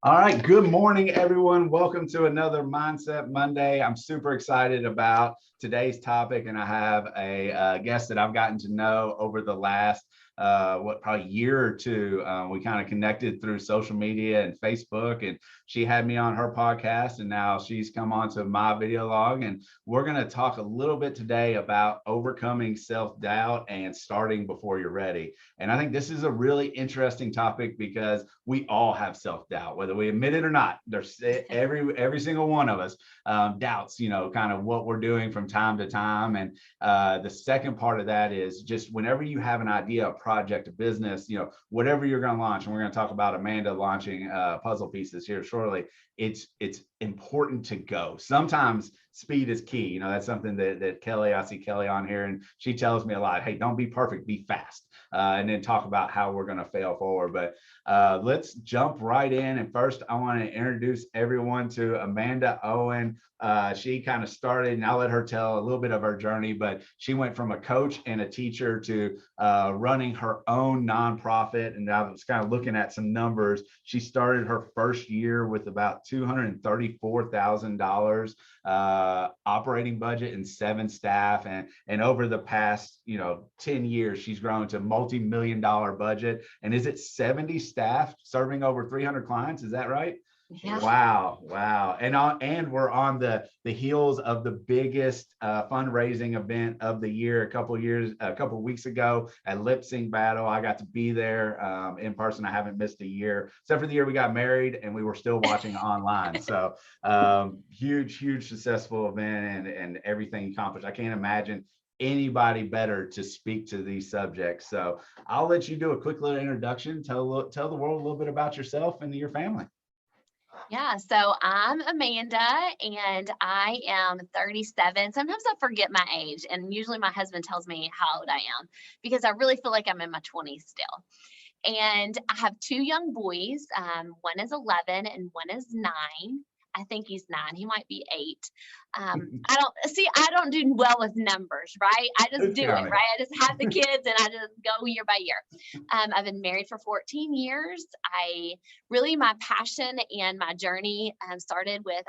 All right. Good morning, everyone. Welcome to another Mindset Monday. I'm super excited about today's topic, and I have a guest that I've gotten to know over the last probably year or two. We kind of connected through social media and Facebook, and she had me on her podcast, and now she's come on to my video log, and we're going to talk a little bit today about overcoming self-doubt and starting before you're ready. And I think this is a really interesting topic because we all have self-doubt, whether we admit it or not. There's every single one of us doubts, kind of what we're doing from time to time. And the second part of that is just whenever you have an idea, a project, a business, whatever you're going to launch, and we're going to talk about Amanda launching puzzle pieces here shortly. It's important to go. Sometimes speed is key. That's something that Kelly, I see Kelly on here, and she tells me a lot. Hey, don't be perfect, be fast. And then talk about how we're going to fail forward. But let's jump right in. And first, I want to introduce everyone to Amanda Owen. She kind of started, and I'll let her tell a little bit of her journey, but she went from a coach and a teacher to running her own nonprofit. And I was kind of looking at some numbers. She started her first year with about $234,000 operating budget and 7 staff. And over the past, 10 years, she's grown to multi-million-dollar budget. And is it 70 staff serving over 300 clients? Is that right? Yeah. Wow. And we're on the heels of the biggest fundraising event of the year a couple weeks ago at Lip Sync Battle. I got to be there in person. I haven't missed a year, except for the year we got married and we were still watching online. So huge successful event and everything accomplished. I can't imagine anybody better to speak to these subjects. So I'll let you do a quick little introduction. Tell the world a little bit about yourself and your family. Yeah, so I'm Amanda and I am 37. Sometimes I forget my age, and usually my husband tells me how old I am because I really feel like I'm in my 20s still. And I have 2 young boys. One is 11 and one is 9. I think he's 9. He might be 8. I don't do well with numbers, right? I just do it, right? I just have the kids and I just go year by year. I've been married for 14 years. My passion and my journey started with,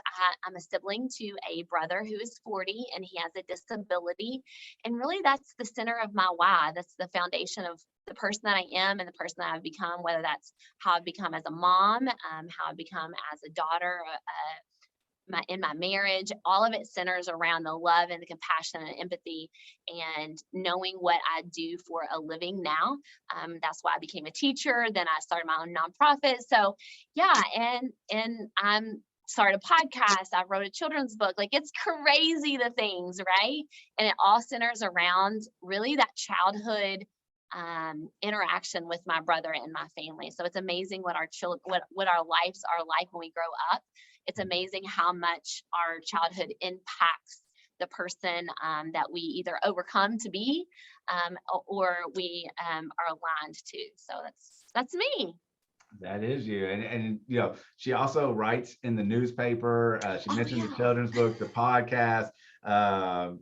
I'm a sibling to a brother who is 40 and he has a disability. And really that's the center of my why. That's the foundation of the person that I am and the person that I've become, whether that's how I've become as a mom, how I've become as a daughter, in my marriage. All of it centers around the love and the compassion and empathy and knowing what I do for a living now. That's why I became a teacher. Then I started my own nonprofit. So yeah, and I'm started a podcast. I wrote a children's book. Like, it's crazy, the things, right? And it all centers around really that childhood interaction with my brother and my family. So it's amazing what our what our lives are like when we grow up. It's amazing how much our childhood impacts the person that we either overcome to be or we are aligned to. So that's me. That is you. And she also writes in the newspaper. She mentioned the children's book, the podcast. And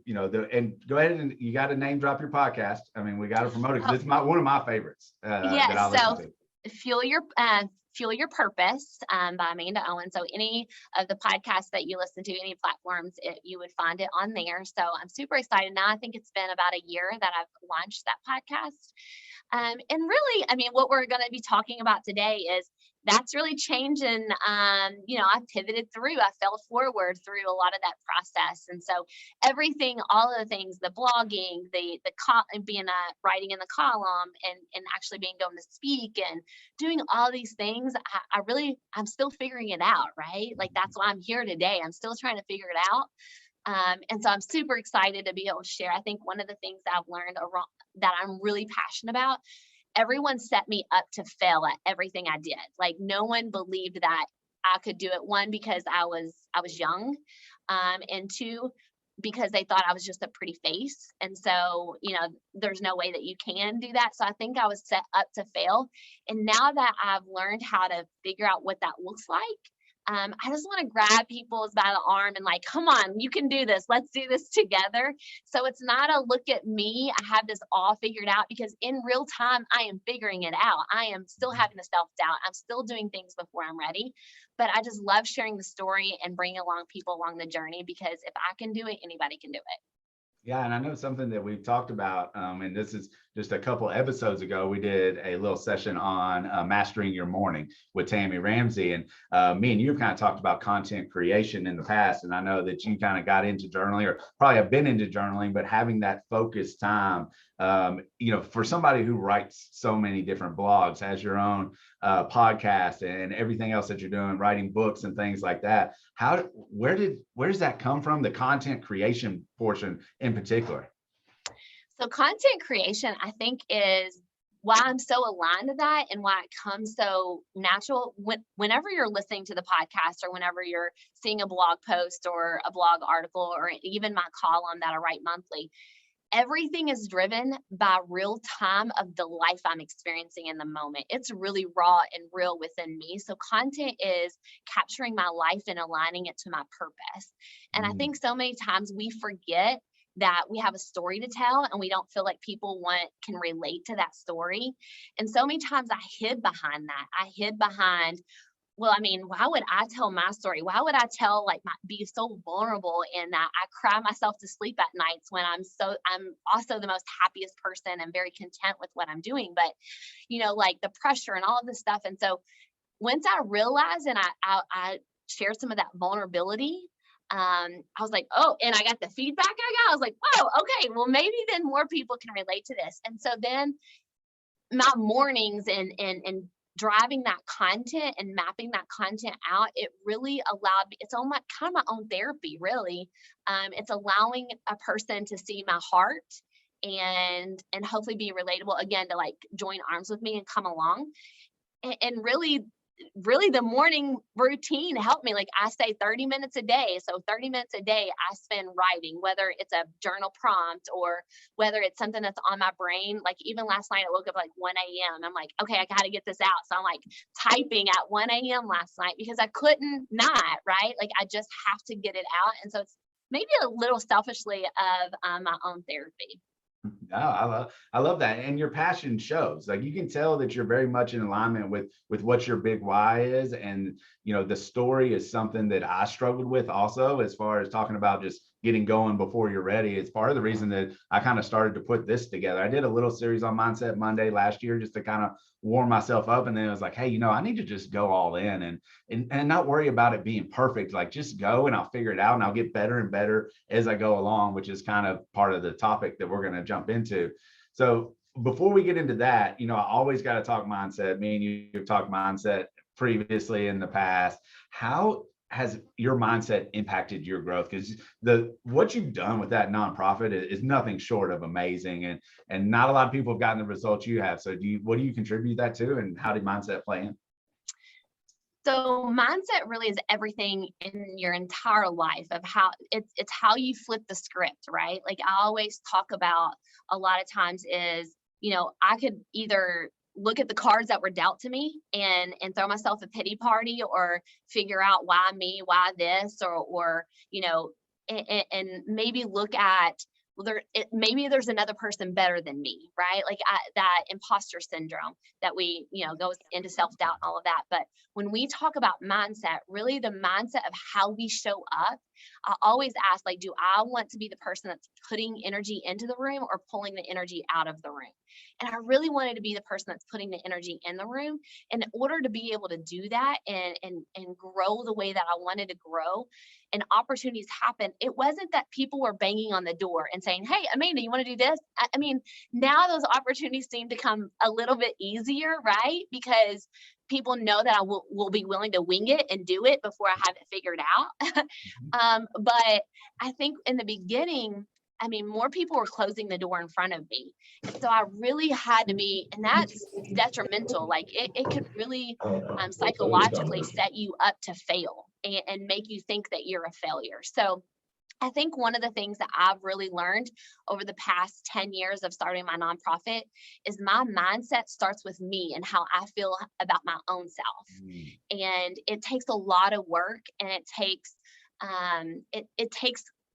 go ahead and you got to name drop your podcast. I mean, we got to promote it because it's one of my favorites. That I listen to. Fuel Your Purpose by Amanda Owens. So any of the podcasts that you listen to, any platforms, you would find it on there. So I'm super excited now. I think it's been about a year that I've launched that podcast. And really, I mean, what we're going to be talking about today is that's really changing. I pivoted through, I fell forward through a lot of that process. And so everything, all of the things, the blogging, writing in the column and actually being going to speak and doing all these things, I'm still figuring it out, right? Like, that's why I'm here today. I'm still trying to figure it out. And so I'm super excited to be able to share. I think one of the things that I've learned that I'm really passionate about, everyone set me up to fail at everything I did. Like, no one believed that I could do it. 1, because I was young, and 2, because they thought I was just a pretty face. And so, there's no way that you can do that. So I think I was set up to fail. And now that I've learned how to figure out what that looks like, I just want to grab people by the arm and like, come on, you can do this. Let's do this together. So it's not a look at me. I have this all figured out, because in real time, I am figuring it out. I am still having the self-doubt. I'm still doing things before I'm ready. But I just love sharing the story and bringing along people along the journey, because if I can do it, anybody can do it. Yeah, and I know something that we've talked about, and this is just a couple episodes ago, we did a little session on mastering your morning with Tammy Ramsey. And me and you have kind of talked about content creation in the past. And I know that you kind of got into journaling, or probably have been into journaling, but having that focused time, for somebody who writes so many different blogs, has your own podcast and everything else that you're doing, writing books and things like that. Where does that come from? The content creation portion in particular. So content creation, I think, is why I'm so aligned to that, and why it comes so natural. Whenever you're listening to the podcast, or whenever you're seeing a blog post or a blog article, or even my column that I write monthly, everything is driven by real time of the life I'm experiencing in the moment. It's really raw and real within me. So content is capturing my life and aligning it to my purpose. And I think so many times we forget that we have a story to tell, and we don't feel like people can relate to that story. And so many times I hid behind that. I hid behind, well, I mean, why would I tell my story? Why would I be so vulnerable in that I cry myself to sleep at nights when I'm also the most happiest person and very content with what I'm doing. But, like the pressure and all of this stuff. And so once I realized and I shared some of that vulnerability, I was like, oh, and I got the feedback I was like, whoa, okay, well, maybe then more people can relate to this. And so then my mornings and driving that content and mapping that content out, it really allowed me, it's on kind of my own therapy, really. It's allowing a person to see my heart and hopefully be relatable again, to like join arms with me and come along. And really the morning routine helped me. Like I say 30 minutes a day. So 30 minutes a day I spend writing, whether it's a journal prompt or whether it's something that's on my brain. Like even last night I woke up like 1 a.m. I'm like, okay, I got to get this out. So I'm like typing at 1 a.m. last night because I couldn't not, right? Like I just have to get it out. And so it's maybe a little selfishly of my own therapy. No, I love that. And your passion shows. Like you can tell that you're very much in alignment with what your big why is. And the story is something that I struggled with also, as far as talking about just getting going before you're ready. It's part of the reason that I kind of started to put this together. I did a little series on Mindset Monday last year just to kind of warm myself up. And then I was like, hey, I need to just go all in and not worry about it being perfect. Like just go and I'll figure it out and I'll get better and better as I go along, which is kind of part of the topic that we're going to jump into. So before we get into that, I always got to talk mindset. Me and you've talked mindset previously in the past. How has your mindset impacted your growth? Because what you've done with that nonprofit is nothing short of amazing, and not a lot of people have gotten the results you have. So what do you contribute that to, and how did mindset play in? So mindset really is everything in your entire life, of how it's how you flip the script, right? Like I always talk about a lot of times is, I could either look at the cards that were dealt to me and throw myself a pity party, or figure out why me, why this, or and maybe look at, well, maybe there's another person better than me, right? Like that imposter syndrome that we, goes into self-doubt and all of that. But when we talk about mindset, really the mindset of how we show up, I always ask, like, do I want to be the person that's putting energy into the room or pulling the energy out of the room? And I really wanted to be the person that's putting the energy in the room. And in order to be able to do that and grow the way that I wanted to grow, and opportunities happen, it wasn't that people were banging on the door and saying, hey, Amanda, you want to do this? I mean, now those opportunities seem to come a little bit easier, right? Because people know that I will be willing to wing it and do it before I have it figured out. But I think in the beginning, more people were closing the door in front of me. So I really had to be, and that's detrimental. Like it could really psychologically set you up to fail and make you think that you're a failure. So I think one of the things that I've really learned over the past 10 years of starting my nonprofit is my mindset starts with me and how I feel about my own self. Mm. And it takes a lot of work, and it takes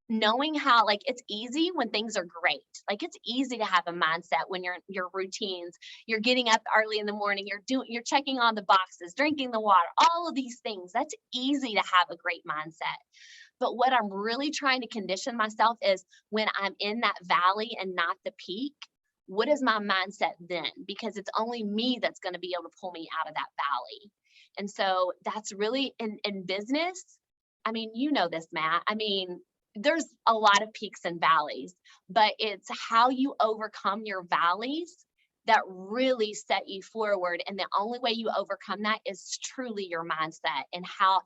knowing how, like, it's easy when things are great. Like, it's easy to have a mindset when your routines, you're getting up early in the morning, you're checking on the boxes, drinking the water, all of these things. That's easy to have a great mindset. But what I'm really trying to condition myself is when I'm in that valley and not the peak, what is my mindset then? Because it's only me that's going to be able to pull me out of that valley. And so that's really in business. I mean, you know this, Matt. I mean, there's a lot of peaks and valleys, but it's how you overcome your valleys that really set you forward. And the only way you overcome that is truly your mindset, and how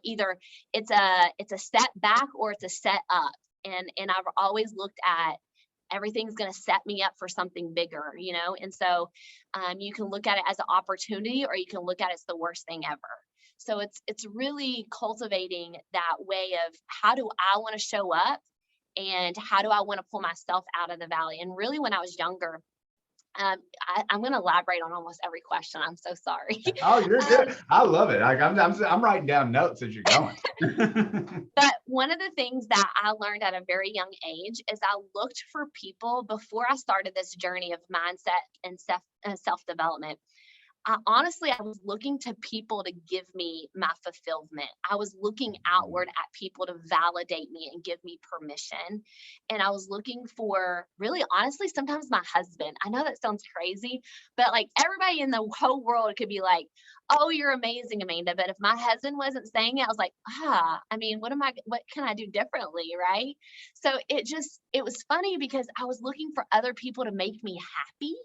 either it's a step back or it's a set up. And I've always looked at everything's going to set me up for something bigger, and so you can look at it as an opportunity, or you can look at it as the worst thing ever. So it's really cultivating that way of, how do I want to show up, and how do I want to pull myself out of the valley. And really, when I was younger, I'm going to elaborate on almost every question. I'm so sorry. Oh, you're um, good. I love it. Like I'm writing down notes as you're going. But one of the things that I learned at a very young age is I looked for people before I started this journey of mindset and self development. I was looking to people to give me my fulfillment. I was looking outward at people to validate me and give me permission. And I was looking for, really honestly, sometimes my husband. I know that sounds crazy, but like, everybody in the whole world could be like, "Oh, you're amazing, Amanda." But if my husband wasn't saying it, I was like, I mean, what can I do differently? Right. So it was funny because I was looking for other people to make me happy,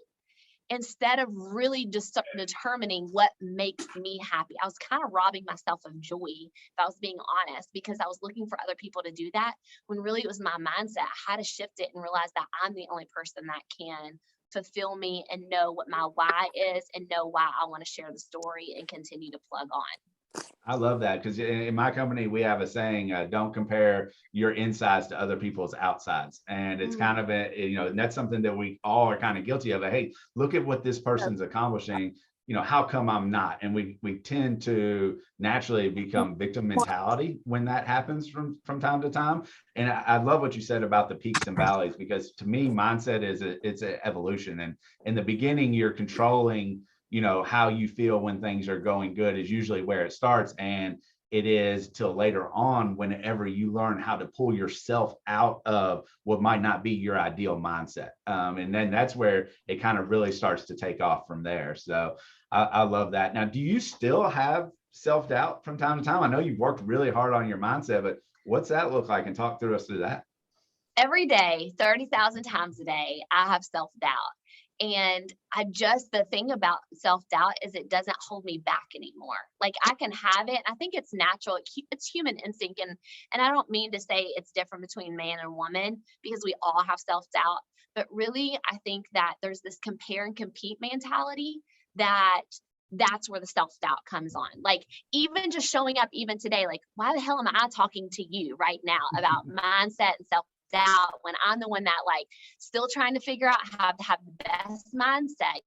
instead of really just determining what makes me happy. I was kind of robbing myself of joy, if I was being honest, because I was looking for other people to do that, when really it was my mindset. I had to shift it and realize that I'm the only person that can fulfill me, and know what my why is, and know why I want to share the story and continue to plug on. I love that, because in my company we have a saying: "Don't compare your insides to other people's outsides." And it's kind of and that's something that we all are kind of guilty of. Hey, look at what this person's accomplishing. How come I'm not? And we tend to naturally become victim mentality when that happens from time to time. And I love what you said about the peaks and valleys, because to me, mindset it's an evolution. And in the beginning, you're controlling how you feel when things are going good is usually where it starts. And it is till later on, whenever you learn how to pull yourself out of what might not be your ideal mindset. And then that's where it kind of really starts to take off from there. So I love that. Now, do you still have self-doubt from time to time? I know you've worked really hard on your mindset, but what's that look like? And talk through us through that. Every day, 30,000 times a day, I have self doubt. And the thing about self doubt is it doesn't hold me back anymore. Like, I can have it. I think it's natural. It's human instinct. And I don't mean to say it's different between man and woman, because we all have self doubt. But really, I think that there's this compare and compete mentality that's where the self doubt comes on. Like, even just showing up, even today, like, why the hell am I talking to you right now about mindset and self doubt, when I'm the one that, like, still trying to figure out how to have the best mindset,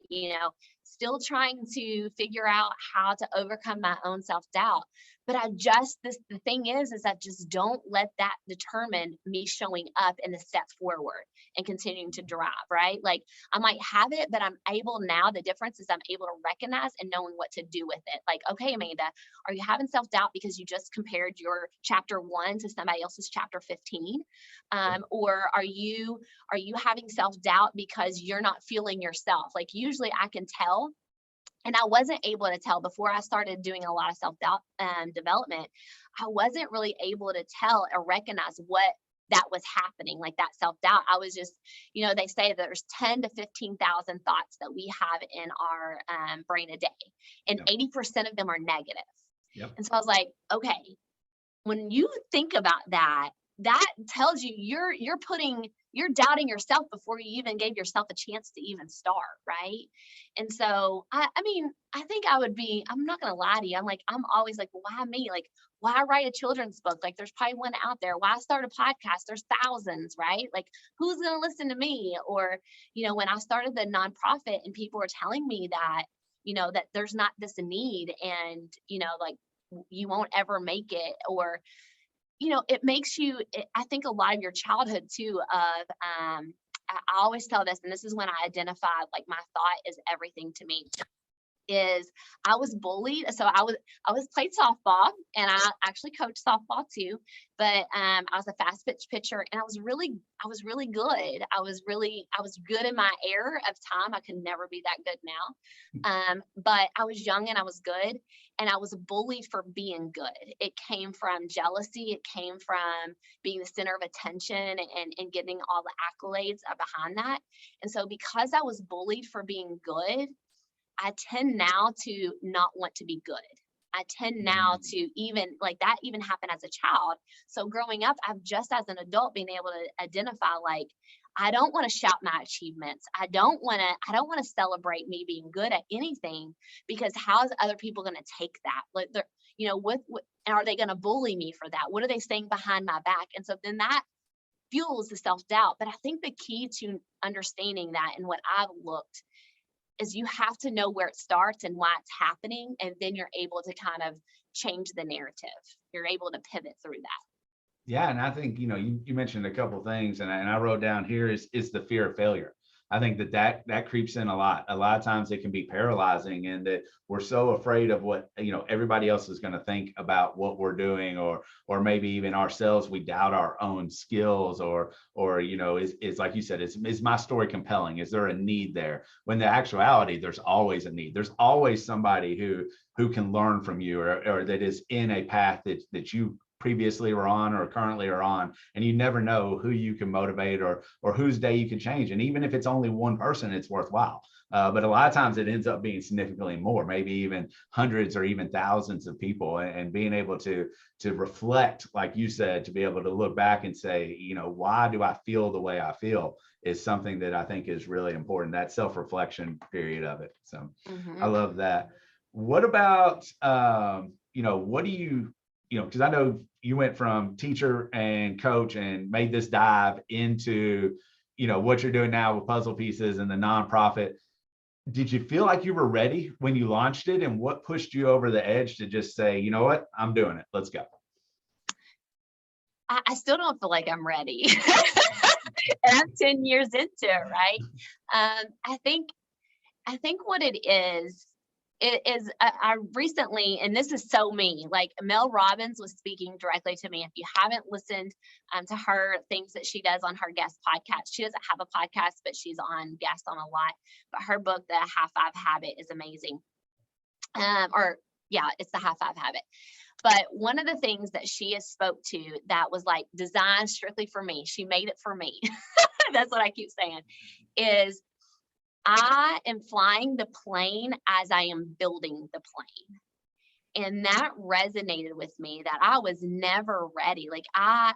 still trying to figure out how to overcome my own self doubt. But the thing is I just don't let that determine me showing up in the step forward and continuing to drive, right? Like, I might have it, but I'm able now. The difference is I'm able to recognize and knowing what to do with it. Like, okay, Amanda, are you having self doubt because you just compared your chapter 1 to somebody else's chapter 15? Or are you having self doubt because you're not feeling yourself? Like, usually I can tell. And I wasn't able to tell before I started doing a lot of self-doubt development. I wasn't really able to tell or recognize what that was happening, like that self-doubt. I was just, they say there's 10 to 15,000 thoughts that we have in our brain a day, and 80% of them are negative. Yep. And so I was like, okay, when you think about that, that tells you you're doubting yourself before you even gave yourself a chance to even start, right? And so I mean, I think I'm not gonna lie to you. I'm always like, well, why me? Like, why write a children's book? Like, there's probably one out there. Why start a podcast? There's thousands, right? Like, who's gonna listen to me? Or, when I started the nonprofit and people were telling me that, that there's not this need, and, like, you won't ever make it, or it makes you, I think a lot of your childhood too of, I always tell this, and this is when I identified like my thought is everything to me, is I was bullied. So I was played softball, and I actually coached softball too. But I was a fast pitch pitcher, and I was really good. I was good in my era of time. I could never be that good now. But I was young and I was good, and I was bullied for being good. It came from jealousy. It came from being the center of attention, and getting all the accolades behind that. And so because I was bullied for being good, I tend now to not want to be good. I tend now to, even like that even happened as a child. So growing up, I've just as an adult been able to identify, like, I don't want to shout my achievements. I don't want to celebrate me being good at anything, because how is other people going to take that? Like, they're, what and are they going to bully me for that? What are they saying behind my back? And so then that fuels the self-doubt. But I think the key to understanding that, and what I've looked, is you have to know where it starts and why it's happening, and then you're able to kind of change the narrative. You're able to pivot through that. Yeah, and I think you mentioned a couple things, and I wrote down here is the fear of failure. I think that creeps in a lot. A lot of times it can be paralyzing, and that we're so afraid of what everybody else is going to think about what we're doing, or maybe even ourselves. We doubt our own skills, or is like you said, is my story compelling? Is there a need there? When the actuality, there's always a need. There's always somebody who can learn from you, or that is in a path that you previously were on or currently are on, and you never know who you can motivate, or whose day you can change. And even if it's only one person, it's worthwhile. But a lot of times it ends up being significantly more, maybe even hundreds or even thousands of people, and being able to reflect, like you said, to be able to look back and say, why do I feel the way I feel, is something that I think is really important, that self-reflection period of it. So I love that. What about, what do you, because I know you went from teacher and coach and made this dive into, what you're doing now with puzzle pieces and the nonprofit. Did you feel like you were ready when you launched it? And what pushed you over the edge to just say, you know what, I'm doing it, let's go? I still don't feel like I'm ready. And I'm 10 years into it, right? I think what it is I recently, and this is so me, like Mel Robbins was speaking directly to me. If you haven't listened to her things that she does on her guest podcast, she doesn't have a podcast, but she's on guest on a lot. But her book, The High Five Habit, is amazing. Or yeah, it's The High Five Habit. But one of the things that she has spoke to that was like designed strictly for me, she made it for me. That's what I keep saying, is I am flying the plane as I am building the plane. And that resonated with me, that I was never ready. Like I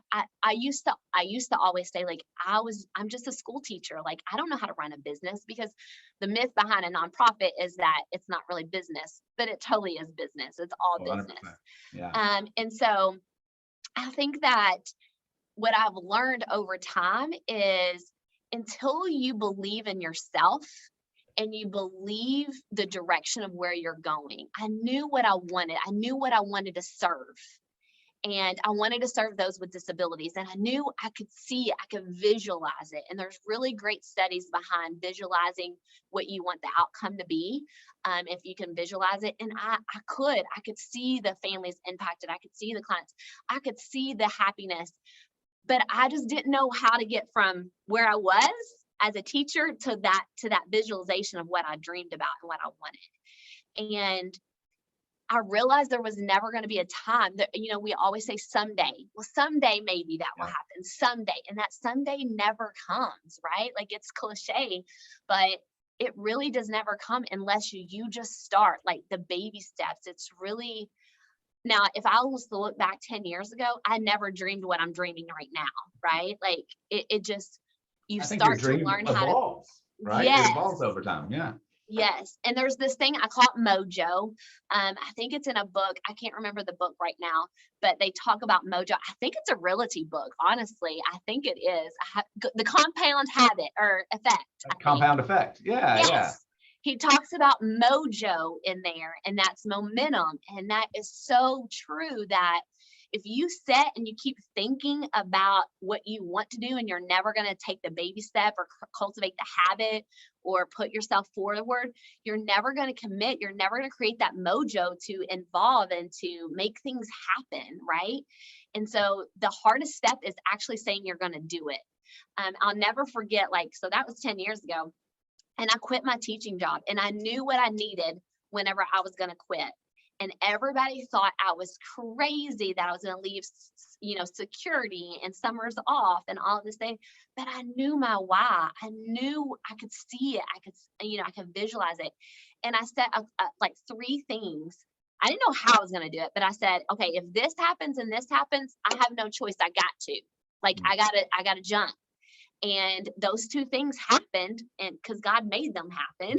used to always say, like, I'm just a school teacher. Like, I don't know how to run a business, because the myth behind a nonprofit is that it's not really business, but it totally is business. It's all 100%. business. Yeah. And so I think that what I've learned over time is, until you believe in yourself and you believe the direction of where you're going. I knew what I wanted. I knew what I wanted to serve. And I wanted to serve those with disabilities. And I knew I could see it, I could visualize it. And there's really great studies behind visualizing what you want the outcome to be. If you can visualize it. And I could see the families impacted. I could see the clients. I could see the happiness. But I just didn't know how to get from where I was as a teacher to that visualization of what I dreamed about and what I wanted. And I realized there was never going to be a time that, we always say someday. Well, someday maybe that will happen, someday. And that someday never comes, right? Like, it's cliche, but it really does never come unless you just start, like, the baby steps. It's really Now, if I was to look back 10 years ago, I never dreamed what I'm dreaming right now, right? Like it just, you I think your start to dream learn how to, evolves, right? It yes, evolves over time. Yeah. yes. And there's this thing I call it mojo. I think it's in a book. I can't remember the book right now, but they talk about mojo. I think it's a realty book. Honestly, I think it is. The compound habit or effect, A I think. compound effect. Yeah. Yeah. Yes. He talks about mojo in there, and that's momentum. And that is so true that if you set and you keep thinking about what you want to do and you're never going to take the baby step or cultivate the habit or put yourself forward, you're never going to commit. You're never going to create that mojo to involve and to make things happen. Right. And so the hardest step is actually saying you're going to do it. I'll never forget, like, so that was 10 years ago. And I quit my teaching job and I knew what I needed whenever I was going to quit. And everybody thought I was crazy that I was going to leave, security and summers off and all of this thing. But I knew my why. I knew I could see it. I could visualize it. And I set like three things. I didn't know how I was going to do it, but I said, okay, if this happens and this happens, I have no choice. I got to, like, I got to jump. And those two things happened, and because God made them happen.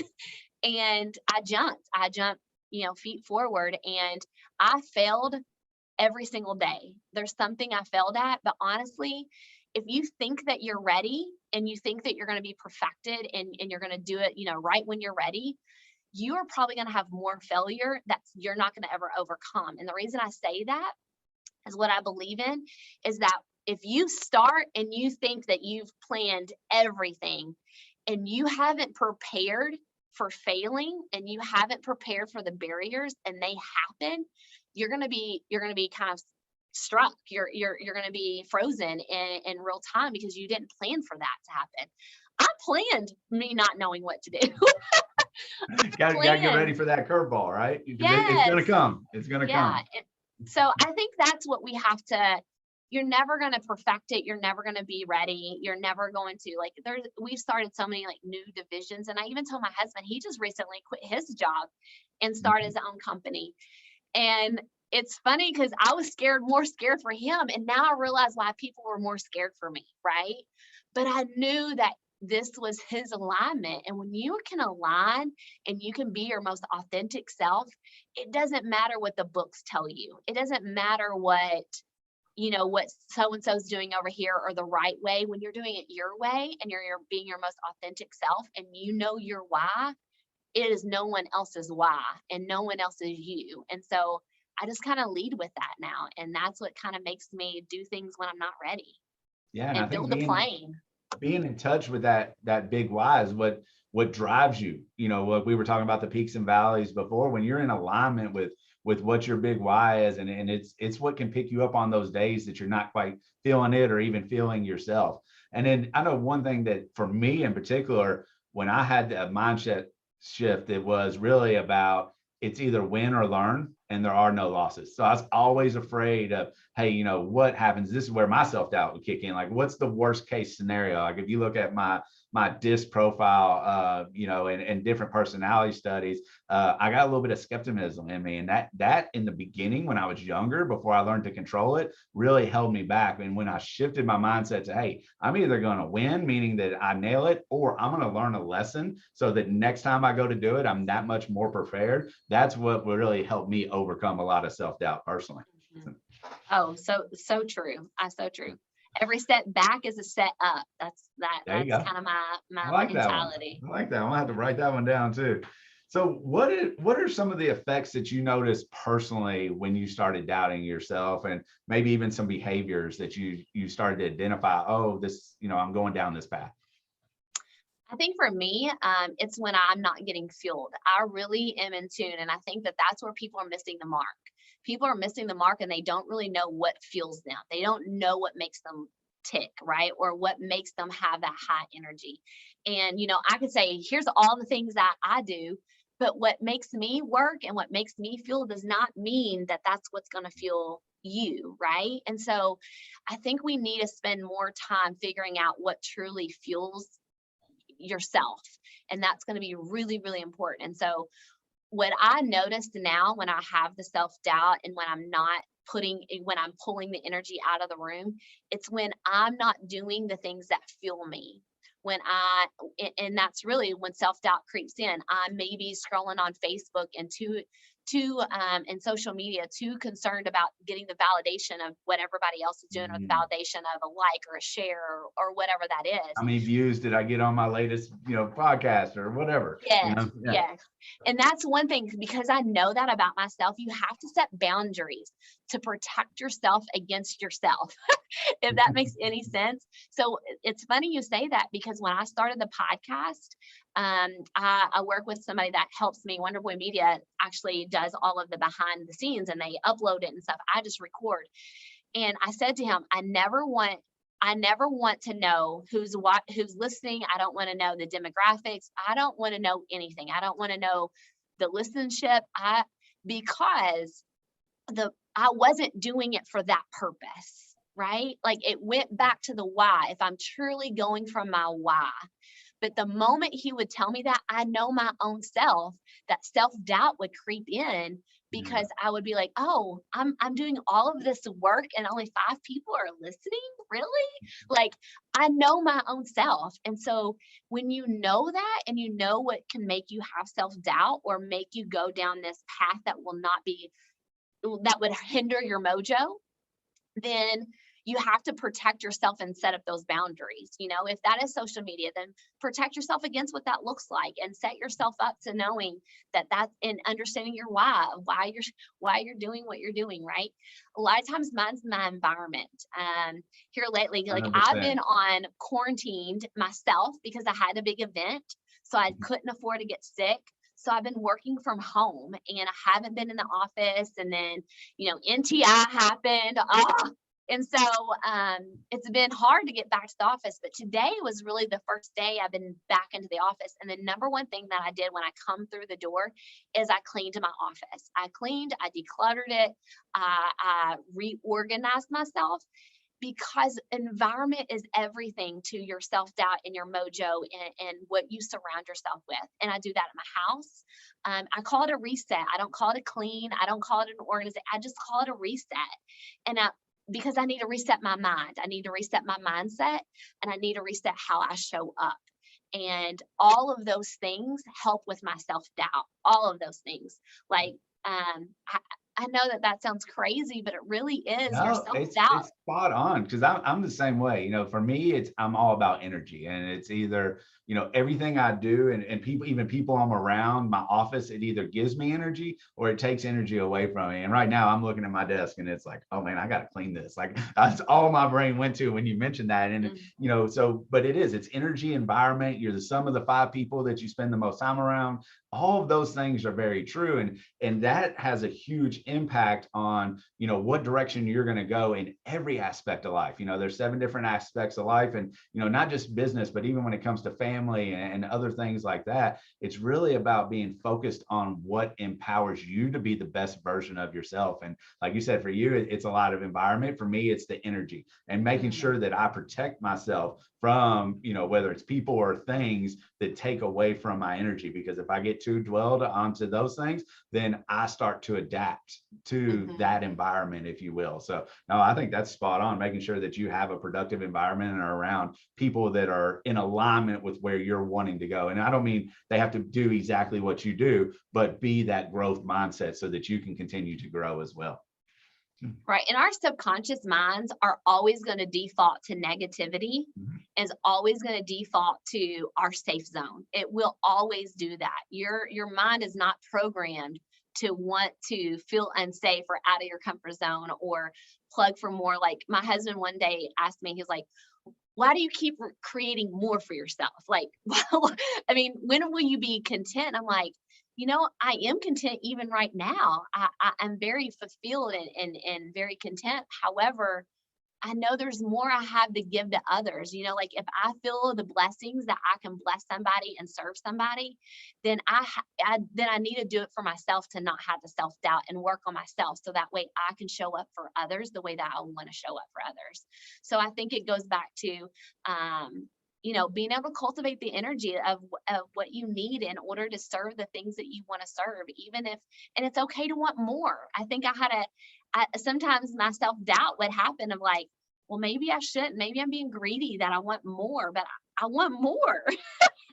And I jumped, feet forward, and I failed every single day. There's something I failed at, but honestly, if you think that you're ready and you think that you're going to be perfected and you're going to do it, right when you're ready, you are probably going to have more failure that you're not going to ever overcome. And the reason I say that is what I believe in is that if you start and you think that you've planned everything and you haven't prepared for failing and you haven't prepared for the barriers and they happen, you're going to be kind of struck. You're going to be frozen in real time because you didn't plan for that to happen. I planned me not knowing what to do. Gotta get ready for that curveball, right? Because it's going to Yes. come. It's going to come. So I think that's what we have to, you're never going to perfect it. You're never going to be ready. You're never going to, like, we've started so many like new divisions. And I even told my husband, he just recently quit his job and started his own company. And it's funny because I was more scared for him. And now I realize why people were more scared for me. Right. But I knew that this was his alignment. And when you can align and you can be your most authentic self, it doesn't matter what the books tell you. It doesn't matter what so-and-so's doing over here or the right way. When you're doing it your way and you're being your most authentic self and you know your why, it is no one else's why and no one else is you. And so I just kind of lead with that now. And that's what kind of makes me do things when I'm not ready. Yeah. And I And think build a plane. being in touch with that big why is what drives you. What we were talking about, the peaks and valleys before, when you're in alignment with what your big why is, and it's what can pick you up on those days that you're not quite feeling it or even feeling yourself. And then I know one thing that for me in particular, when I had a mindset shift, it was really about it's either win or learn, and there are no losses. So I was always afraid of, hey, what happens? This is where my self-doubt would kick in. Like, what's the worst case scenario? Like, if you look at my DISC profile, and different personality studies, I got a little bit of skepticism in me. And that in the beginning, when I was younger, before I learned to control it, really held me back. And when I shifted my mindset to, hey, I'm either going to win, meaning that I nail it, or I'm going to learn a lesson so that next time I go to do it, I'm that much more prepared. That's what will really help me overcome a lot of self-doubt personally. Mm-hmm. Oh, so true. So true. Every step back is a set up. That's kind of my mentality. I like that. I'm gonna have to write that one down too. So what are some of the effects that you noticed personally when you started doubting yourself, and maybe even some behaviors that you started to identify, oh, this, I'm going down this path? I think for me, it's when I'm not getting fueled. I really am in tune. And I think that that's where people are missing the mark. People are missing the mark and they don't really know what fuels them. They don't know what makes them tick, right? Or what makes them have that high energy. And, I could say, here's all the things that I do, but what makes me work and what makes me fuel does not mean that that's what's going to fuel you, right? And so I think we need to spend more time figuring out what truly fuels yourself. And that's going to be really, really important. And so what I noticed now when I have the self-doubt and when I'm pulling the energy out of the room, it's when I'm not doing the things that fuel me. And that's really when self-doubt creeps in. I may be scrolling on Facebook and and social media, too concerned about getting the validation of what everybody else is doing, or the Mm. validation of a like or a share, or whatever that is. How many views did I get on my latest, podcast or whatever, Yes, Yeah. yes. And that's one thing, because I know that about myself. You have to set boundaries to protect yourself against yourself, if that makes any sense. So it's funny you say that, because when I started the podcast, I work with somebody that helps me. Wonder Boy Media actually does all of the behind the scenes, and they upload it and stuff. I just record. And I said to him, I never want to know who's listening. I don't want to know the demographics. I don't want to know anything. I don't want to know the listenership. Because I wasn't doing it for that purpose, right? Like, it went back to the why. If I'm truly going from my why. But the moment he would tell me that, I know my own self, that self-doubt would creep in, Yeah. because I would be like, oh, I'm doing all of this work and only 5 people are listening? Really? Like, I know my own self. And so when you know that, and you know what can make you have self-doubt or make you go down this path that would hinder your mojo, then you have to protect yourself and set up those boundaries. If that is social media, then protect yourself against what that looks like, and set yourself up to knowing that's in understanding your why you're doing what you're doing, right? A lot of times mine's my environment. Here lately, like, I've 100%. been on quarantined myself because I had a big event, so I couldn't afford to get sick. So I've been working from home, and I haven't been in the office. And then, NTI happened. And so it's been hard to get back to the office. But today was really the first day I've been back into the office. And the number one thing that I did when I come through the door is I cleaned my office. I decluttered it, I reorganized myself, because environment is everything to your self-doubt and your mojo, and what you surround yourself with. And I do that at my house. I call it a reset. I don't call it a clean. I don't call it an organization. I just call it a reset. And because I need to reset my mind. I need to reset my mindset, and I need to reset how I show up. And all of those things help with my self-doubt. All of those things. Like, I know that sounds crazy, but it really is your No, self-doubt. it's spot on, because I'm the same way. For me, I'm all about energy, and it's either, everything I do, and people, even people I'm around, my office, it either gives me energy or it takes energy away from me. And right now I'm looking at my desk and it's like, oh man, I got to clean this. Like, that's all my brain went to when you mentioned that. And but it's energy, environment. You're the sum of the 5 people that you spend the most time around. All of those things are very true, and that has a huge impact on what direction you're going to go in every aspect of life. There's 7 different aspects of life, and not just business, but even when it comes to family and other things like that, it's really about being focused on what empowers you to be the best version of yourself. And like you said, for you, it's a lot of environment. For me, it's the energy, and making sure that I protect myself from whether it's people or things that take away from my energy. Because if I get too dwelled onto those things, then I start to adapt to that environment, if you will. So no, I think that's spot on, making sure that you have a productive environment and are around people that are in alignment with where you're wanting to go. And I don't mean they have to do exactly what you do, but be that growth mindset so that you can continue to grow as well. Right. And our subconscious minds are always going to default to negativity, is always going to default to our safe zone. It will always do that. Your mind is not programmed to want to feel unsafe or out of your comfort zone or plug for more. Like, my husband one day asked me, he's like, why do you keep creating more for yourself? Like, I mean, when will you be content? I'm like, I am content even right now. I'm very fulfilled and very content. However, I know there's more I have to give to others. Like, if I feel the blessings that I can bless somebody and serve somebody, then I need to do it for myself, to not have the self-doubt and work on myself, so that way I can show up for others the way that I want to show up for others. So I think it goes back to being able to cultivate the energy of what you need in order to serve the things that you want to serve, and it's okay to want more. I think sometimes my self-doubt would happen of like, well, maybe I shouldn't, maybe I'm being greedy that I want more, but I want more.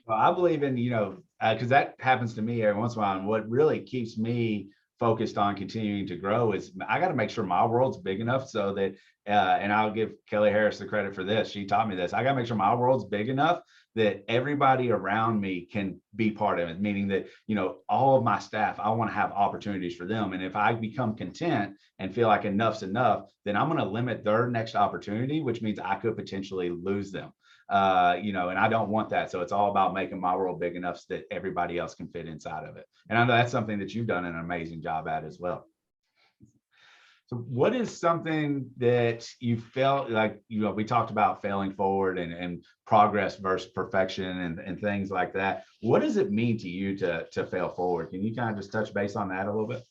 Well, I believe in, because that happens to me every once in a while. And what really keeps me focused on continuing to grow is I got to make sure my world's big enough so that, and I'll give Kelly Harris the credit for this. She taught me this. I got to make sure my world's big enough that everybody around me can be part of it, meaning that, all of my staff, I want to have opportunities for them. And if I become content and feel like enough's enough, then I'm going to limit their next opportunity, which means I could potentially lose them. And I don't want that. So it's all about making my world big enough so that everybody else can fit inside of it. And I know that's something that you've done an amazing job at as well. So what is something that you felt like, we talked about failing forward and progress versus perfection and things like that. What does it mean to you to fail forward? Can you kind of just touch base on that a little bit?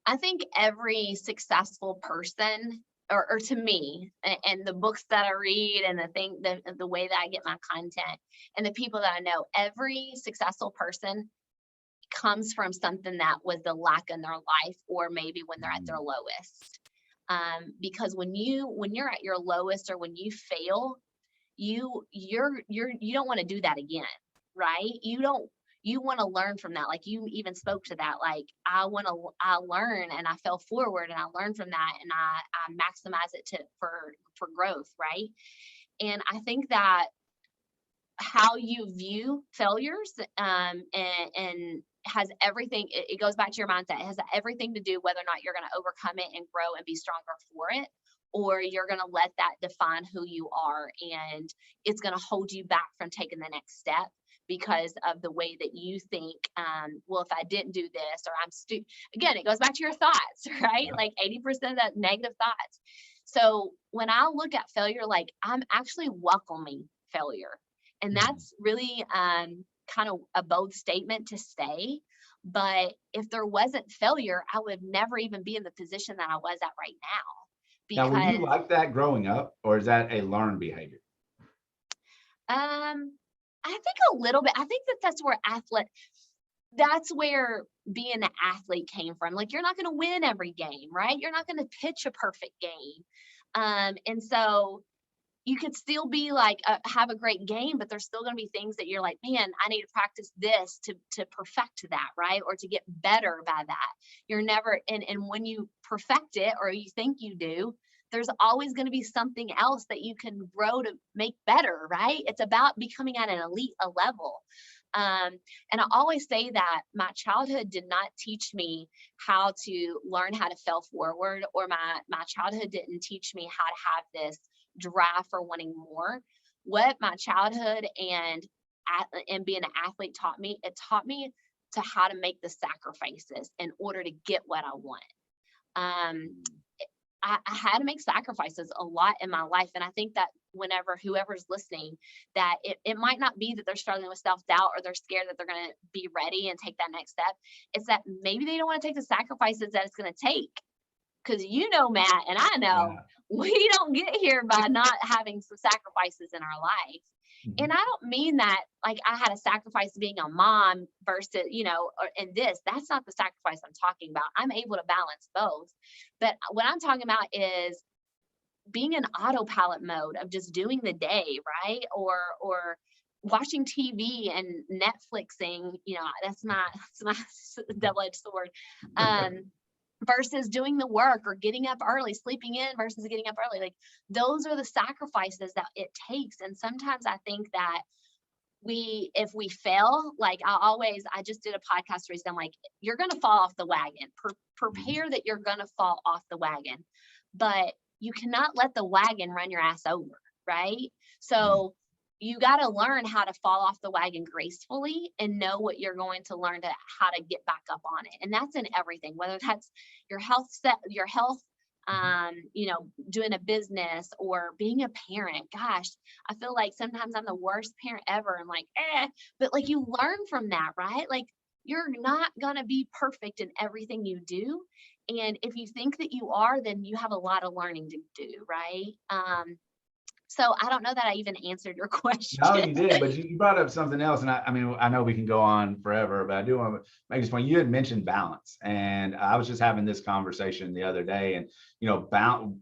I think every successful person, or to me, and the books that I read and the way that I get my content and the people that I know, every successful person comes from something that was the lack in their life, or maybe when they're at their lowest. Because when you're at your lowest, or when you fail, you don't want to do that again, right? You want to learn from that. Like you even spoke to that, like I learn and I fell forward and I learned from that, and I maximize it for growth, right? And I think that how you view failures and has everything, it goes back to your mindset. It has everything to do whether or not you're going to overcome it and grow and be stronger for it, or you're going to let that define who you are, and it's going to hold you back from taking the next step because of the way that you think, well, if I didn't do this, or again, it goes back to your thoughts, right? Yeah. Like 80% of that negative thoughts. So when I look at failure, like I'm actually welcoming failure. And that's really kind of a bold statement to say. But if there wasn't failure, I would never even be in the position that I was at right now. Now, were you like that growing up, or is that a learned behavior? I think a little bit. I think that's where being an athlete came from. Like, you're not going to win every game, right? You're not going to pitch a perfect game. And so you could still be like, have a great game, but there's still going to be things that you're like, man, I need to practice this to perfect that, right? Or to get better by that. You're never, and when you perfect it, or you think you do, there's always going to be something else that you can grow to make better, right? It's about becoming at an elite level. And I always say that my childhood did not teach me how to learn how to fail forward, or my childhood didn't teach me how to have this drive for wanting more. What my childhood and being an athlete taught me, it taught me to how to make the sacrifices in order to get what I want. I had to make sacrifices a lot in my life. And I think that whenever whoever's listening, that it might not be that they're struggling with self-doubt, or they're scared that they're going to be ready and take that next step. It's that maybe they don't want to take the sacrifices that it's going to take. Because Matt, and I know, we don't get here by not having some sacrifices in our life. And I don't mean that like I had a sacrifice being a mom versus, and that's not the sacrifice I'm talking about. I'm able to balance both. But what I'm talking about is being in autopilot mode of just doing the day, right? Or watching TV and Netflixing, that's my double-edged sword. Versus doing the work, or getting up early, sleeping in versus getting up early. Like, those are the sacrifices that it takes. And sometimes I think that if we fail, like I just did a podcast recently, I'm like, you're going to fall off the wagon. Prepare that you're going to fall off the wagon, but you cannot let the wagon run your ass over, right? So you got to learn how to fall off the wagon gracefully, and know what you're going to learn to how to get back up on it. And that's in everything, whether that's your health, doing a business, or being a parent. Gosh, I feel like sometimes I'm the worst parent ever. I'm like, but like, you learn from that, right? Like, you're not going to be perfect in everything you do. And if you think that you are, then you have a lot of learning to do, right? So I don't know that I even answered your No, question. you did, but you brought up something else, and I mean, I know we can go on forever, but I do want to make this point. You had mentioned balance, and I was just having this conversation the other day, and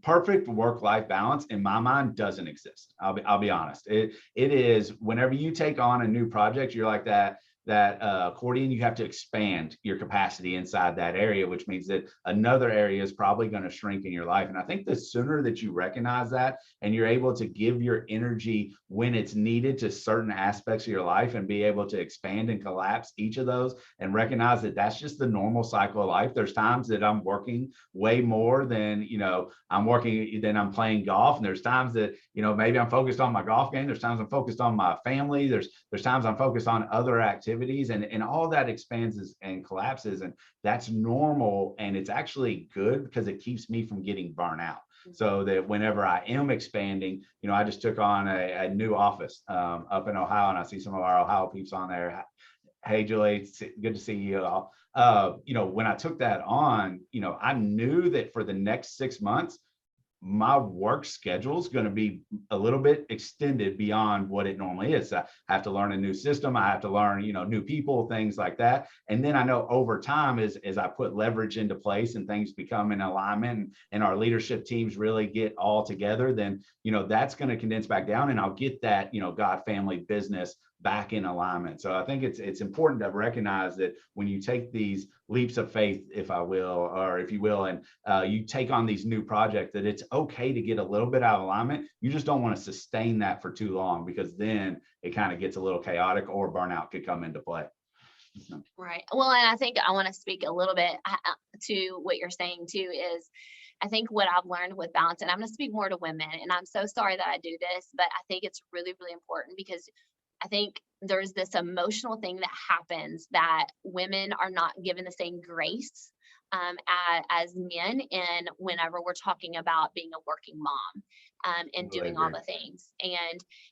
perfect work-life balance in my mind doesn't exist. I'll be honest. It is whenever you take on a new project, you're like that accordion, you have to expand your capacity inside that area, which means that another area is probably going to shrink in your life. And I think the sooner that you recognize that and you're able to give your energy when it's needed to certain aspects of your life and be able to expand and collapse each of those and recognize that that's just the normal cycle of life. There's times that I'm working way more than, I'm working, then I'm playing golf. And there's times that, maybe I'm focused on my golf game. There's times I'm focused on my family. There's times I'm focused on other activities, and all that expands and collapses. And that's normal. And it's actually good because it keeps me from getting burnt out. So that whenever I am expanding, I just took on a new office up in Ohio, and I see some of our Ohio peeps on there. Hey, Julie, good to see you all. When I took that on, I knew that for the next 6 months, my work schedule is going to be a little bit extended beyond what it normally is. I have to learn a new system. I have to learn, new people, things like that. And then I know over time, as I put leverage into place and things become in alignment and our leadership teams really get all together, then, that's going to condense back down, and I'll get that, God, family, business back in alignment. So I think it's important to recognize that when you take these leaps of faith, if you will, and you take on these new projects, that it's okay to get a little bit out of alignment. You just don't want to sustain that for too long, because then it kind of gets a little chaotic, or burnout could come into play. Right. Well, and I think I want to speak a little bit to what you're saying too, is I think what I've learned with balance, and I'm going to speak more to women, and I'm so sorry that I do this, but I think it's really, really important, because I think there's this emotional thing that happens that women are not given the same grace as men in whenever we're talking about being a working mom and doing all the things.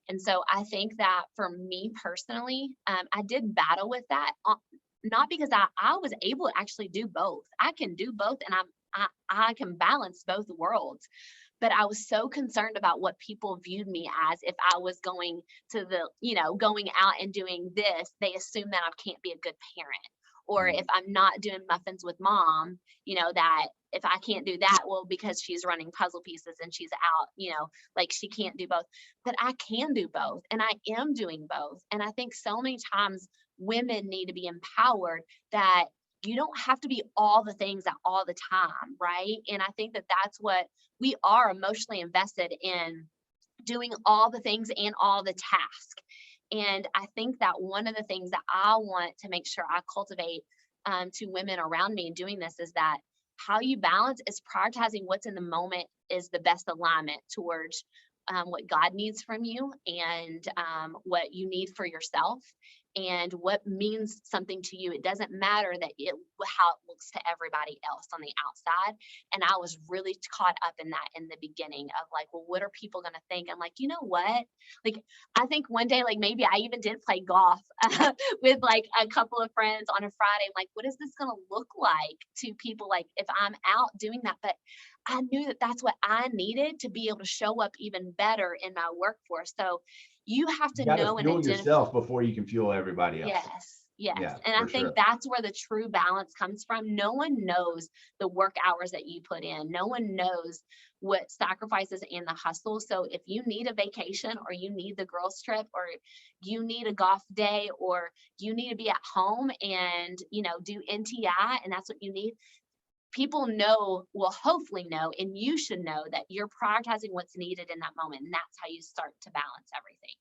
And so I think that for me personally, I did battle with that, not because I was able to actually do both. I can do both, and I can balance both worlds. But I was so concerned about what people viewed me as if I was going to going out and doing this. They assume that I can't be a good parent. Or if I'm not doing muffins with mom, that if I can't do that, well, because she's running puzzle pieces and she's out, like she can't do both. But I can do both, and I am doing both. And I think so many times women need to be empowered that you don't have to be all the things at all the time, right? And I think that that's what we are emotionally invested in, doing all the things and all the tasks. And I think that one of the things that I want to make sure I cultivate to women around me in doing this is that how you balance is prioritizing what's in the moment is the best alignment towards what God needs from you, and what you need for yourself, and what means something to you. It doesn't matter how it looks to everybody else on the outside. And I was really caught up in that in the beginning of like, well, what are people going to think? I'm like, you know what? Like, I think one day, like maybe I even did play golf with like a couple of friends on a Friday. I'm like, what is this going to look like to people? Like if I'm out doing that, but I knew that that's what I needed to be able to show up even better in my workforce. So you have to You got to know and fuel identify. yourself before you can fuel everybody else. Yes. Yeah, And I for think sure. that's where the true balance comes from. No one knows the work hours that you put in. No one knows what sacrifices and the hustle. So if you need a vacation, or you need the girls trip, or you need a golf day, or you need to be at home and, do NTI, and that's what you need, people will hopefully know, and you should know that you're prioritizing what's needed in that moment. And that's how you start to balance everything.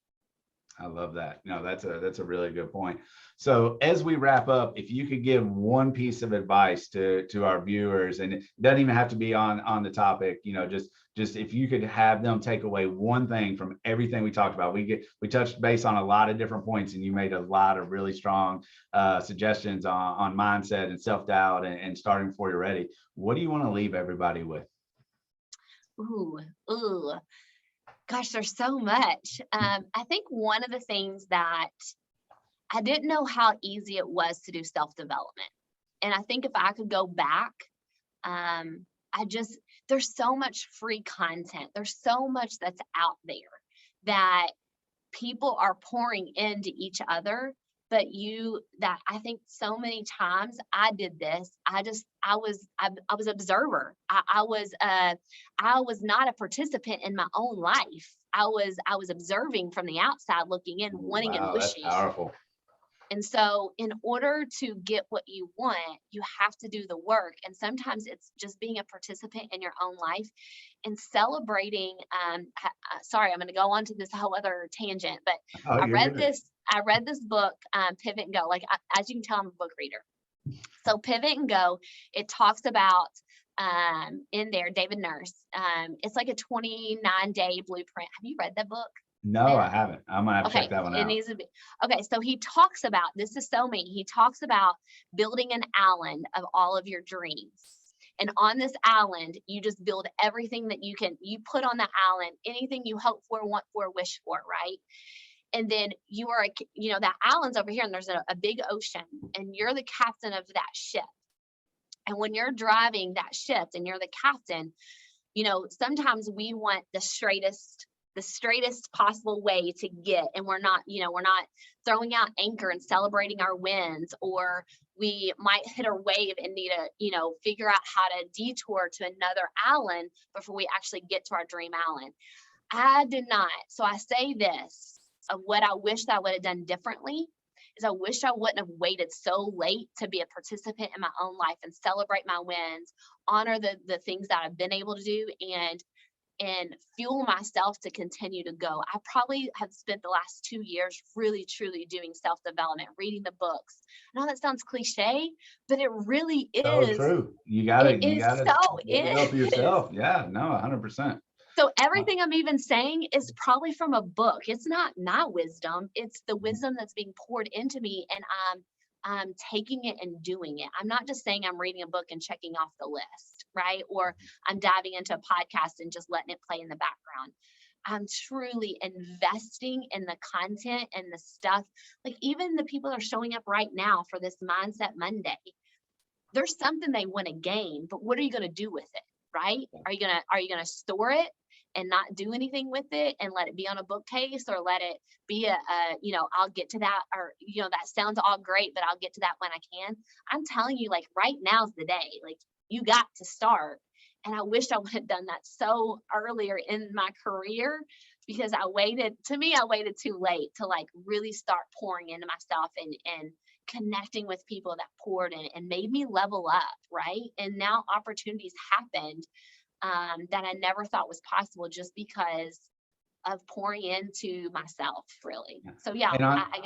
I love that. No, that's a really good point. So as we wrap up, if you could give one piece of advice to our viewers, and it doesn't even have to be on the topic, just if you could have them take away one thing from everything we talked about. We touched base on a lot of different points, and you made a lot of really strong suggestions on mindset and self-doubt and starting before you're ready. What do you want to leave everybody with? Ooh. Gosh, there's so much. I think one of the things that I didn't know how easy it was to do self-development. And I think if I could go back, there's so much free content. There's so much that's out there. that people are pouring into each other, but that I think so many times I did this. I was observer. I was not a participant in my own life. I was observing from the outside looking in, wanting and Wow, that's wishing. powerful. And so in order to get what you want, you have to do the work. And sometimes it's just being a participant in your own life and celebrating. Sorry, I'm going to go on to this whole other tangent, but Oh, you're good. I read this book, Pivot and Go. Like, as you can tell, I'm a book reader. So Pivot and Go, it talks about in there, David Nurse. It's like a 29-day blueprint. Have you read that book? No, I haven't. I'm gonna have to check Okay, that one it out. needs to be. Okay, so he talks about, this is so me. He talks about building an island of all of your dreams. And on this island, you just build everything that you put on the island, anything you hope for, want for, wish for, right? And then that island's over here and there's a big ocean and you're the captain of that ship. And when you're driving that ship and you're the captain, sometimes we want the straightest possible way to get, and we're not throwing out anchor and celebrating our wins, or we might hit a wave and need to figure out how to detour to another island before we actually get to our dream island. I did not. So I say this of what I wish that I would have done differently is I wish I wouldn't have waited so late to be a participant in my own life and celebrate my wins, honor the things that I've been able to do, and fuel myself to continue to go. I probably have spent the last 2 years really, truly doing self-development, reading the books. I know that sounds cliche, but it really So is. true. It You is gotta so develop is. yourself. Yeah, no, 100%. So everything I'm even saying is probably from a book. It's not my wisdom. It's the wisdom that's being poured into me, and I'm taking it and doing it. I'm not just saying I'm reading a book and checking off the list, right? Or I'm diving into a podcast and just letting it play in the background. I'm truly investing in the content and the stuff. Like, even the people that are showing up right now for this Mindset Monday, there's something they want to gain, but what are you going to do with it? Right? Are you going to store it and not do anything with it and let it be on a bookcase, or let it be I'll get to that, or, that sounds all great, but I'll get to that when I can. I'm telling you, like, right now's the day. Like, you got to start. And I wish I would have done that so earlier in my career, because I waited too late to like really start pouring into myself and connecting with people that poured in and made me level up, right? And now opportunities happened that I never thought was possible just because of pouring into myself, really. So yeah, And on, I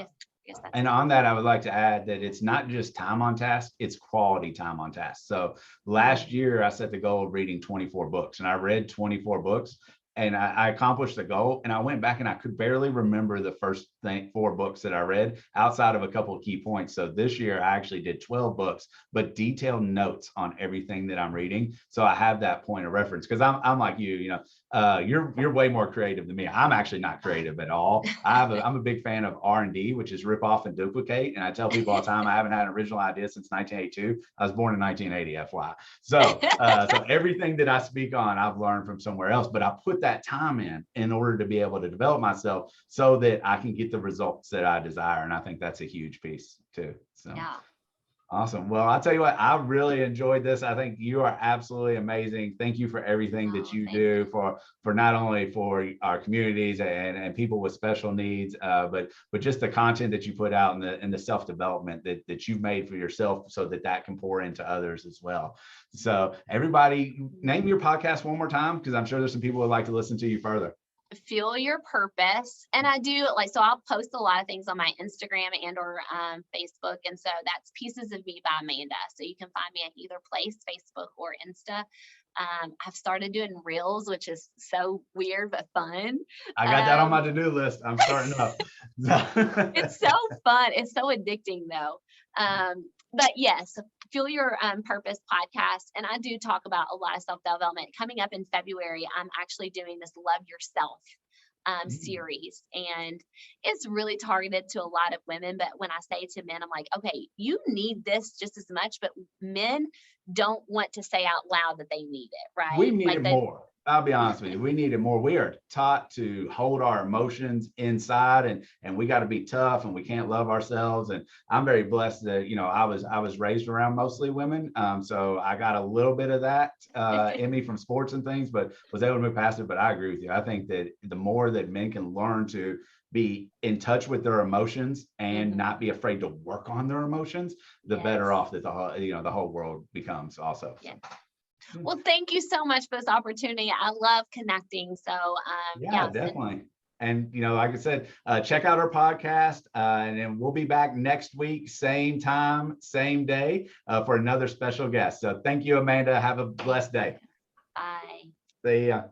guess that's and it. on that, I would like to add that it's not just time on task, it's quality time on task. So last year, I set the goal of reading 24 books, and I read 24 books. And I accomplished the goal, and I went back and I could barely remember the first 4 books that I read outside of a couple of key points. So this year I actually did 12 books, but detailed notes on everything that I'm reading. So I have that point of reference, because I'm like you're way more creative than me. I'm actually not creative at all. I'm a big fan of R&D, which is rip off and duplicate. And I tell people all the time, I haven't had an original idea since 1982. I was born in 1980, FY. So everything that I speak on, I've learned from somewhere else, but I put that time in order to be able to develop myself so that I can get the results that I desire. And I think that's a huge piece too. So Yeah. awesome. Well, I'll tell you what, I really enjoyed this. I think you are absolutely amazing. Thank you for everything that Oh, you thank do you. for not only for our communities and people with special needs, but just the content that you put out and the self-development that you've made for yourself so that can pour into others as well. So everybody, name your podcast one more time, because I'm sure there's some people who would like to listen to you further. Fuel Your Purpose. And I do, like, so I'll post a lot of things on my Instagram and or Facebook. And so that's Pieces of Me by Amanda. So you can find me at either place, Facebook or Insta. I've started doing reels, which is so weird but fun. I got that on my to-do list. I'm starting up. It's so fun. It's so addicting though. But yes, Fuel Your Purpose podcast. And I do talk about a lot of self-development. Coming up in February, I'm actually doing this Love Yourself series, and it's really targeted to a lot of women. But when I say to men, I'm like, okay, you need this just as much, but men, don't want to say out loud that they need it, We right? need Like it they, more. I'll be honest with you. We need it more. We are taught to hold our emotions inside, and we got to be tough, and we can't love ourselves. And I'm very blessed that, I was raised around mostly women. So I got a little bit of that in me from sports and things, but was able to move past it. But I agree with you. I think that the more that men can learn to be in touch with their emotions and Mhm. not be afraid to work on their emotions, the better Yes. off that the whole world becomes also. Yeah. So. Well, thank you so much for this opportunity. I love connecting. So, Yeah, yeah, send, definitely. And like I said, check out our podcast, and then we'll be back next week, same time, same day, for another special guest. So thank you, Amanda. Have a thank blessed you. day. Bye. See ya.